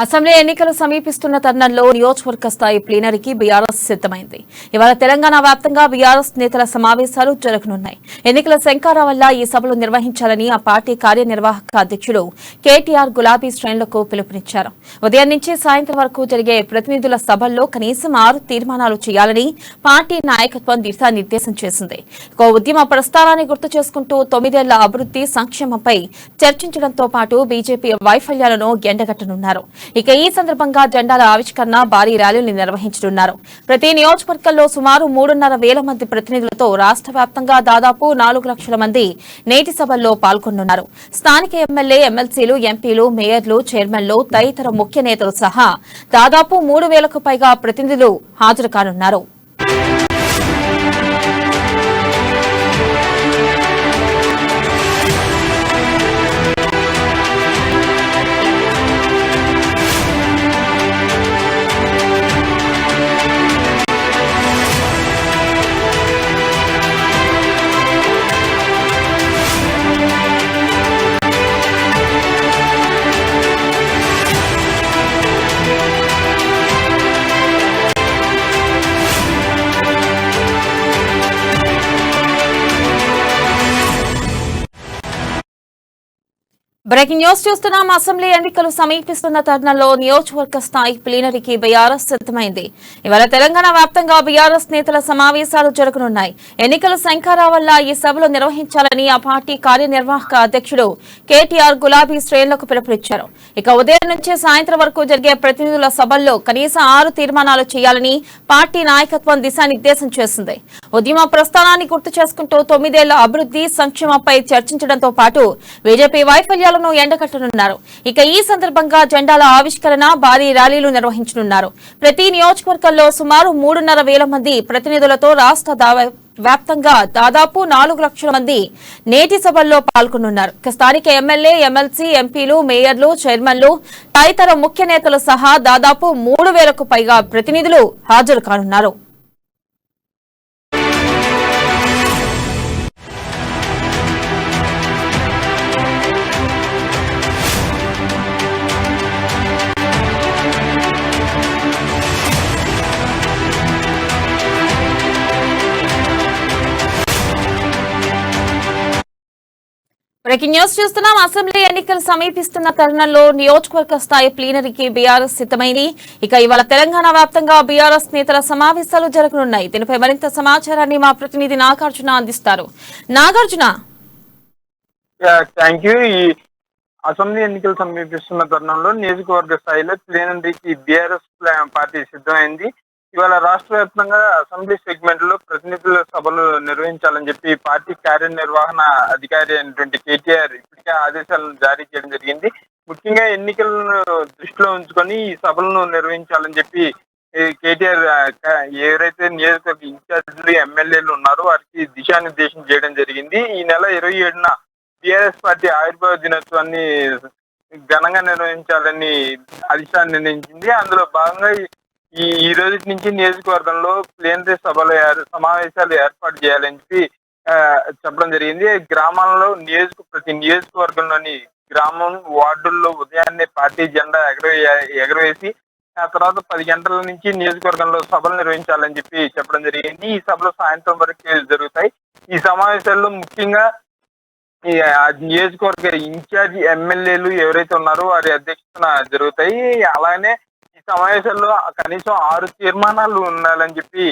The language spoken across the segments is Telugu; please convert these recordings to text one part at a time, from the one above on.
అసెంబ్లీ ఎన్నికలు సమీపిస్తున్న తరుణంలో నియోజకవర్గ స్థాయి ప్లీనరీకి బీఆర్ఎస్ సిద్దమైంది. ఇవాళ తెలంగాణ వ్యాప్తంగా బీఆర్ఎస్ నేతల సమావేశాలు జరగనున్నాయి. ఎన్నికల శంకారా వల్ల ఈ సభలు నిర్వహించాలని ఆ పార్టీ కార్యనిర్వాహక అధ్యక్షుడు కేటీఆర్ గులాబీ శ్రేణులకు పిలుపునిచ్చారు. ఉదయం నుంచి సాయంత్రం వరకు జరిగే ప్రతినిధుల సభల్లో కనీసం 6 తీర్మానాలు చేయాలని పార్టీ నాయకత్వం దిశానిర్దేశం చేసింది. ఉద్యమ ప్రస్థానాన్ని గుర్తు చేసుకుంటూ 9 ఏళ్ల అభివృద్ధి సంక్షేమంపై చర్చించడంతో పాటు బీజేపీ వైఫల్యాలను ఎండగట్టనున్నారు. ఇక ఈ సందర్భంగా జెండాల ఆవిష్కరణ, భారీ ర్యాలీలు నిర్వహించనున్నారు. ప్రతి నియోజకవర్గంలో సుమారు 3,500 మంది ప్రతినిధులతో రాష్ట్ర వ్యాప్తంగా దాదాపు 4 లక్షల మంది నేటి సభల్లో పాల్గొనున్నారు. స్థానిక ఎమ్మెల్యే, ఎమ్మెల్సీలు, ఎంపీలు, మేయర్లు, చైర్మన్లు, తదితర ముఖ్య నేతలు సహా దాదాపు 3,000కు పైగా ప్రతినిధులు హాజరు కానున్నారు. బ్రేకింగ్ న్యూస్ చూస్తున్నాం. అసెంబ్లీ ఎన్నికలు సమీపిస్తున్న తరుణంలో నియోజకవర్గ స్థాయి ప్లీనరీకి బీఆర్ఎస్ సిద్దమైంది. ఇవాళ తెలంగాణ వ్యాప్తంగా బీఆర్ఎస్ నేతల సమావేశాలు జరగనున్నాయి. ఎన్నికల శంకారా వల్ల ఈ సభలు నిర్వహించాలని ఆ పార్టీ కార్యనిర్వాహక అధ్యక్షుడు కేటీఆర్ గులాబీ శ్రేణులకు పిలుపునిచ్చారు. ఇక ఉదయం నుంచి సాయంత్రం వరకు జరిగే ప్రతినిధుల సభల్లో కనీసం 6 తీర్మానాలు చేయాలని పార్టీ నాయకత్వం దిశానిర్దేశం చేసింది. ఉద్యమ ప్రస్థానాన్ని గుర్తు చేసుకుంటూ 9 ఏళ్ల అభివృద్ధి సంక్షేమంపై చర్చించడంతో పాటు బీజేపీ వైఫల్యాలను ఎండగట్టనున్నారు. ఇక ఈ సందర్భంగా జెండాల ఆవిష్కరణ, భారీ ర్యాలీలు నిర్వహించనున్నారు. ప్రతి నియోజకవర్గంలో సుమారు 3,500 మంది ప్రతినిధులతో రాష్ట్ర వ్యాప్తంగా దాదాపు 4 లక్షల మంది నేటి సభల్లో పాల్గొనున్నారు. స్థానిక ఎమ్మెల్యే, ఎమ్మెల్సీ, ఎంపీలు, మేయర్లు, చైర్మన్లు, తదితర ముఖ్య నేతలు సహా దాదాపు 3,000కు పైగా ప్రతినిధులు హాజరు కానున్నారు. బ్రేకింగ్ న్యూస్ చూస్తున్నాం. అసెంబ్లీ ఎన్నికలు సమీపిస్తున్న తరుణంలో నియోజకవర్గ స్థాయి ప్లీనరీకి బీఆర్ఎస్ సిద్దమైంది. ఇక ఇవాళ తెలంగాణ వ్యాప్తంగా బీఆర్ఎస్ నేతల సమావేశాలు జరగనున్నాయి. దీనిపై మరింత సమాచారాన్ని మా ప్రతినిధి నాగార్జున అందిస్తారు. Nagarjuna, thank you. ఈ అసెంబ్లీ ఎన్నికలు సమీపిస్తున్న తరుణంలో నియోజకవర్గ స్థాయిలో ప్లీనరీకి బీఆర్ఎస్ పార్టీ సిద్ధమైంది. ఇవాళ రాష్ట్ర వ్యాప్తంగా అసెంబ్లీ సెగ్మెంట్ లో ప్రతినిధుల సభలు నిర్వహించాలని చెప్పి పార్టీ కార్యనిర్వహణ అధికారి అయినటువంటి కేటీఆర్ ఇప్పటికే ఆదేశాలను జారీ చేయడం జరిగింది. ముఖ్యంగా ఎన్నికలను దృష్టిలో ఉంచుకొని ఈ సభలను నిర్వహించాలని చెప్పి కేటీఆర్ ఎవరైతే నియోజకవర్గ ఇన్ఛార్జీలు, ఎమ్మెల్యేలు ఉన్నారో వారికి దిశానిర్దేశం చేయడం జరిగింది. ఈ నెల 27న టీఆర్ఎస్ పార్టీ ఆవిర్భావ దినోత్సవాన్ని ఘనంగా నిర్వహించాలని అధిష్టానం నిర్ణయించింది. అందులో భాగంగా ఈ రోజు నుంచి నియోజకవర్గంలో ప్లీనరీ సమావేశాలు ఏర్పాటు చేయాలని చెప్పి చెప్పడం జరిగింది. గ్రామాల్లో ప్రతి నియోజకవర్గంలోని గ్రామం, వార్డుల్లో ఉదయాన్నే పార్టీ జెండా ఎగరవేసి ఆ తర్వాత 10 గంటల నుంచి నియోజకవర్గంలో సభలు నిర్వహించాలని చెప్పి చెప్పడం జరిగింది. ఈ సభలు సాయంత్రం వరకు జరుగుతాయి. ఈ సమావేశాల్లో ముఖ్యంగా ఈ నియోజకవర్గ ఇన్ఛార్జి ఎమ్మెల్యేలు ఎవరైతే ఉన్నారో వారి అధ్యక్షతన జరుగుతాయి. అలానే ఈ సమావేశాల్లో కనీసం 6 తీర్మానాలు ఉండాలని చెప్పి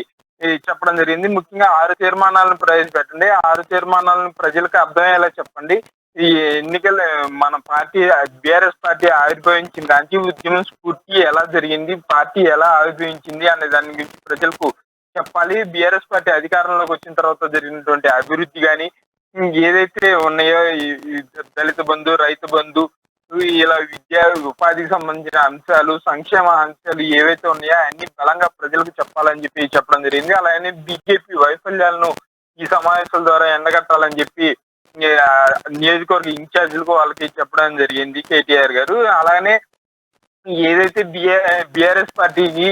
చెప్పడం జరిగింది. ముఖ్యంగా 6 తీర్మానాలను ప్రవేశపెట్టండి, 6 తీర్మానాలను ప్రజలకు అర్థమయ్యేలా చెప్పండి. ఈ ఎన్నికలు మన పార్టీ బీఆర్ఎస్ పార్టీ ఆవిర్భవించిన దానికి ఉద్యమం స్ఫూర్తి ఎలా జరిగింది, పార్టీ ఎలా ఆవిర్భవించింది అనే దాని గురించి ప్రజలకు చెప్పాలి. బీఆర్ఎస్ పార్టీ అధికారంలోకి వచ్చిన తర్వాత జరిగినటువంటి అభివృద్ధి కానీ ఏదైతే ఉన్నాయో, దళిత బంధు, రైతు బంధు, ఇలా విద్యా ఉపాధికి సంబంధించిన అంశాలు, సంక్షేమ అంశాలు ఏవైతే ఉన్నాయో అన్ని బలంగా ప్రజలకు చెప్పాలని చెప్పి చెప్పడం జరిగింది. అలాగే బీజేపీ వైఫల్యాలను ఈ సమావేశాల ద్వారా ఎండగట్టాలని చెప్పి నియోజకవర్గ ఇన్ఛార్జీలకు వాళ్ళకి చెప్పడం జరిగింది కేటీఆర్ గారు. అలాగనే ఏదైతే బీఆర్ఎస్ పార్టీకి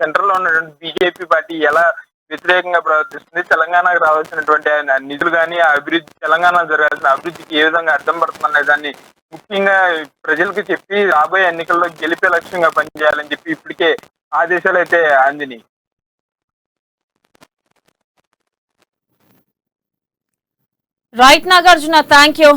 సెంట్రల్ లో ఉన్నటువంటి బీజేపీ పార్టీ ఎలా వ్యతిరేకంగా ప్రవర్తిస్తుంది. తెలంగాణకు రావాల్సినటువంటి నిధులు కానీ అభివృద్ధి, తెలంగాణ జరగాల్సిన అభివృద్ధికి ఏ విధంగా అడ్డం పడుతుందనే దాన్ని ముఖ్యంగా ప్రజలకు చెప్పి రాబోయే ఎన్నికల్లో గెలిపే లక్ష్యంగా పనిచేయాలని చెప్పి ఇప్పటికే ఆదేశాలు అయితే అందినాయి. Right Nagarjuna, thank you.